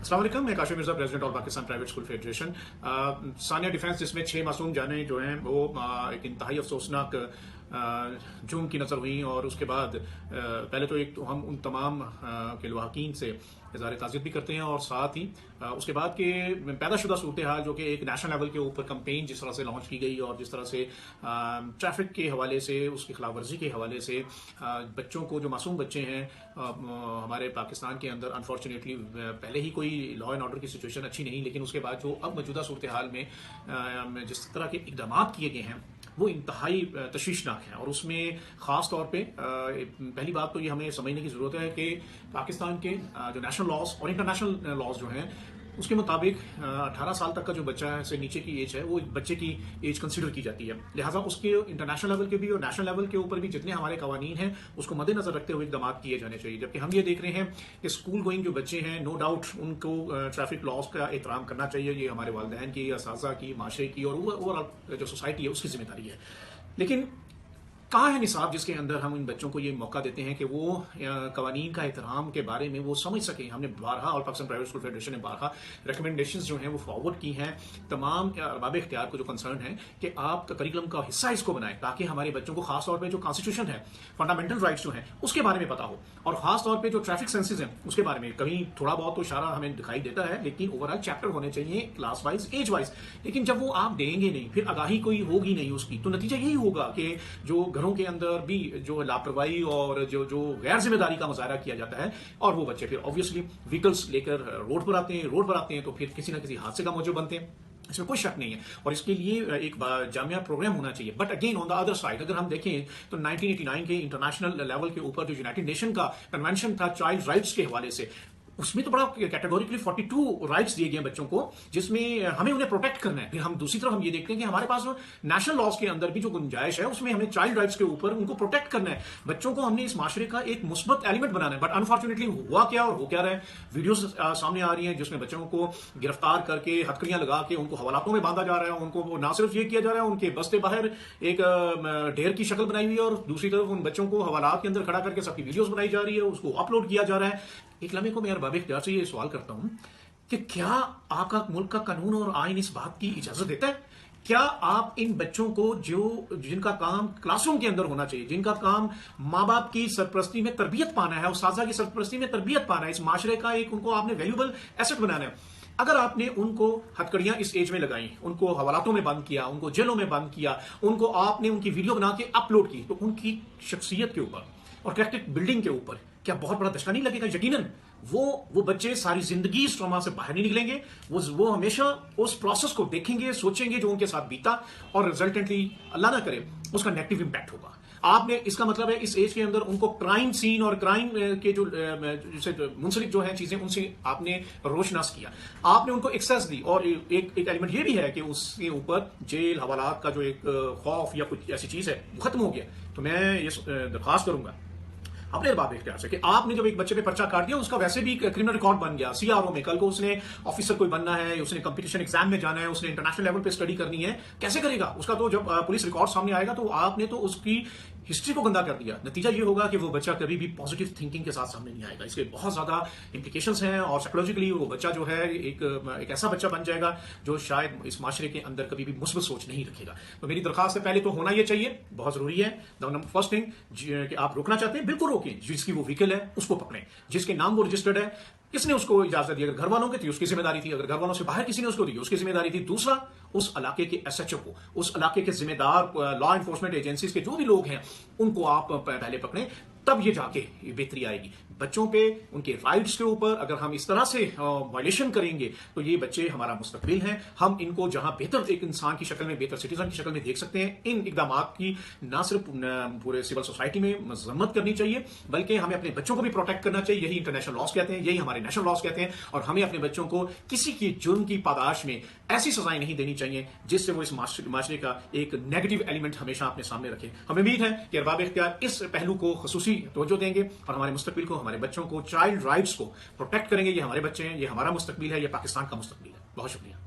अस्सलाम वालेकुम, मैं Kashif Mirza, president of Pakistan private school federation. Sania defence जिसमें 6 मासूम जानें जो हैं वो एक इंतहाई अफसोसनाक जुर्म की नज़र हुई। और उसके बाद पहले तो एक तो हम उन तमाम के लवाहकीन से इज़हार ताज़ियत भी करते हैं, और साथ ही उसके बाद के पैदाशुदा सूरत हाल जो कि एक नेशनल लेवल के ऊपर कंपेन जिस तरह से लॉन्च की गई और जिस तरह से ट्रैफिक के हवाले से, उसकी खिलाफ वर्जी के हवाले से बच्चों को, जो मासूम बच्चे हैं हमारे पाकिस्तान के अंदर, अनफॉर्चुनेटली पहले ही कोई लॉ एंड ऑर्डर की सिचुएशन अच्छी नहीं, लेकिन उसके बाद जो अब मौजूदा सूरत हाल में जिस तरह के इकदाम किए गए हैं वो इंतहाई तशवीशनाक है। और उसमें ख़ास तौर पे पहली बात तो ये हमें समझने की ज़रूरत है कि पाकिस्तान के जो नेशनल लॉज और इंटरनेशनल लॉज जो हैं उसके मुताबिक 18 साल तक का जो बच्चा से नीचे की एज है वो बच्चे की एज कंसिडर की जाती है। लिहाजा उसके इंटरनेशनल लेवल के भी और नेशनल लेवल के ऊपर भी जितने हमारे कवानीन हैं उसको मद्देनजर रखते हुए इकदाम किए जाने चाहिए। जबकि हम ये देख रहे हैं कि स्कूल गोइंग जो बच्चे हैं, नो डाउट उनको ट्रैफिक लॉज का एहतराम करना चाहिए। ये हमारे वालिदैन की, असातिज़ा की, माशरे की और ओवरऑल जो सोसाइटी है उसकी जिम्मेदारी है। लेकिन कहाँ है निसाब जिसके अंदर हम इन बच्चों को ये मौका देते हैं कि वो कवानीन का एहतराम के बारे में वो समझ सकें। हमने बारहा, और पाकिस्तान प्राइवेट स्कूल फेडरेशन ने बारहा रिकमेंडेशंस जो हैं वो फॉरवर्ड की हैं तमाम अरबाब इख्तियार को जो कंसर्न है कि आप करिकुलम का हिस्सा इसको बनाएं, ताकि हमारे बच्चों को खास तौर पर जो कॉन्स्टिट्यूशन है, फंडामेंटल राइट्स जो हैं उसके बारे में पता हो, और खास तौर पर जो ट्रैफिक सेंसेस हैं उसके बारे में कहीं थोड़ा बहुत तो इशारा हमें दिखाई देता है, लेकिन ओवरऑल चैप्टर होने चाहिए क्लास वाइज, एज वाइज। लेकिन जब वो आप देंगे नहीं, फिर आगाही कोई होगी नहीं उसकी, तो नतीजा यही होगा कि जो घरों के अंदर भी जो लापरवाही और जो गैर जिम्मेदारी का मुजाहरा किया जाता है, और वो बच्चे फिर ऑब्वियसली व्हीकल्स लेकर रोड पर आते हैं तो फिर किसी ना किसी हादसे का मौजू बनते हैं, इसमें कोई शक नहीं है। और इसके लिए एक जामिया प्रोग्राम होना चाहिए। But again on the other side अगर हम देखें तो 1989 के इंटरनेशनल लेवल के ऊपर जो यूनाइटेड नेशन का कन्वेंशन था चाइल्ड राइट्स के हवाले से, उसमें तो बड़ा कैटेगोरिकली 42 राइट्स दिए गए हैं बच्चों को, जिसमें हमें उन्हें प्रोटेक्ट करना है। फिर हम दूसरी तरफ हम ये देखते हैं कि हमारे पास जो नेशनल लॉज के अंदर भी जो गुंजाइश है उसमें हमें चाइल्ड राइट्स के ऊपर उनको प्रोटेक्ट करना है। बच्चों को हमने इस माशरे का एक मुस्बत एलिमेंट बनाना है। बट अनफॉर्चुनेटली हुआ क्या और हो क्या रहा है, वीडियोस सामने आ रही हैं जिसमें बच्चों को गिरफ्तार करके हथकड़ियां लगा के उनको हवालातों में बांधा जा रहा है। उनको ना सिर्फ ये किया जा रहा है, उनके बस्ते बाहर एक ढेर की शक्ल बनाई हुई है, और दूसरी तरफ उन बच्चों को हवालात के अंदर खड़ा करके सबकी वीडियोस बनाई जा रही है, उसको अपलोड किया जा रहा है। एक लम्हे को मैं अरबाब इख्तियार से ये सवाल करता हूं कि क्या आपका मुल्क का कानून और आइन इस बात की इजाजत देता है? क्या आप इन बच्चों को जिनका काम क्लासरूम के अंदर होना चाहिए, जिनका काम माँ बाप की सरपरस्ती में तरबियत पाना है, उस्ताज़ा की सरपरस्ती में तरबियत पाना है, इस माशरे का एक उनको आपने वैल्यूबल एसेट बनाना है, अगर आपने उनको हथकड़ियां इस एज में लगाई, उनको हवालातों में बंद किया, उनको जेलों में बंद किया, उनको आपने उनकी वीडियो बना के अपलोड की, तो उनकी शख्सियत के ऊपर और कैरेक्टर बिल्डिंग के ऊपर क्या बहुत बड़ा दशका नहीं लगेगा? यकीनन वो बच्चे सारी जिंदगी इस ट्रॉमा से बाहर नहीं निकलेंगे। वो हमेशा उस प्रोसेस को देखेंगे, सोचेंगे जो उनके साथ बीता, और रिजल्टेंटली अल्लाह ना करे उसका नेगेटिव इंपैक्ट होगा। आपने, इसका मतलब है इस एज के अंदर उनको क्राइम सीन और क्राइम के जो मुंसलिक जो है चीजें उनसे आपने रोशनास किया, आपने उनको एक्सेस दी। और एक एलिमेंट ये भी है कि उसके ऊपर जेल हवालात का जो एक खौफ या कुछ ऐसी चीज है वो खत्म हो गया। तो मैं ये दरख्वास्त करूंगा अपने अरबाब इख्तियार से कि आपने जब एक बच्चे पे पर्चा काट दिया, उसका वैसे भी क्रिमिनल रिकॉर्ड बन गया सीआरओ में, कल को उसने ऑफिसर कोई बनना है, उसने कंपटीशन एग्जाम में जाना है, उसने इंटरनेशनल लेवल पे स्टडी करनी है, कैसे करेगा? उसका तो जब पुलिस रिकॉर्ड सामने आएगा तो आपने तो उसकी हिस्ट्री को गंदा कर दिया। नतीजा ये होगा कि वो बच्चा कभी भी पॉजिटिव थिंकिंग के साथ सामने नहीं आएगा। इसके बहुत ज्यादा इंप्लीकेशंस हैं, और साइकोलॉजिकली वो बच्चा जो है एक ऐसा बच्चा बन जाएगा जो शायद इस माशरे के अंदर कभी भी मुस्बत सोच नहीं रखेगा। तो मेरी दरखास्त है, पहले तो होना ये चाहिए, बहुत जरूरी है। फर्स्ट थिंग कि आप रोकना चाहते हैं, बिल्कुल रोकें। जिसकी वो व्हीकल है उसको पकड़ें, जिसके नाम वो रजिस्टर्ड है किसने उसको इजाजत दी, अगर घर वालों की थी उसकी जिम्मेदारी थी, अगर घर वालों से बाहर किसी ने उसको दी उसकी जिम्मेदारी थी। दूसरा, उस इलाके के एसएचओ को, उस इलाके के जिम्मेदार लॉ एनफोर्समेंट एजेंसीज के जो भी लोग हैं उनको आप पहले पकड़ें, तब ये जाके बेहतरी आएगी। बच्चों पे उनके राइट्स के ऊपर अगर हम इस तरह से वायलेशन करेंगे तो ये बच्चे हमारा मुस्तकबिल हैं। हम इनको जहां बेहतर एक इंसान की शक्ल में, बेहतर सिटीजन की शक्ल में देख सकते हैं, इन इकदाम की ना सिर्फ पूरे सिविल सोसाइटी में मजम्मत करनी चाहिए, बल्कि हमें अपने बच्चों को भी प्रोटेक्ट करना चाहिए। यही इंटरनेशनल लॉज कहते हैं, यही हमारे नेशनल लॉज कहते हैं। और हमें अपने बच्चों को किसी की जुर्म की पादाश में ऐसी सजाएं नहीं देनी चाहिए जिससे वो इस माशरे का एक नेगेटिव एलिमेंट हमेशा अपने सामने रखे। हमें उम्मीद है कि अरबाब इख्तियार इस पहलू को खसूसी तवज्जो देंगे और हमारे मुस्तकबिल को, हमारे बच्चों को, चाइल्ड राइट्स को प्रोटेक्ट करेंगे। ये हमारे बच्चे हैं, ये हमारा मुस्तकबिल है, ये पाकिस्तान का मुस्तकबिल है। बहुत शुक्रिया।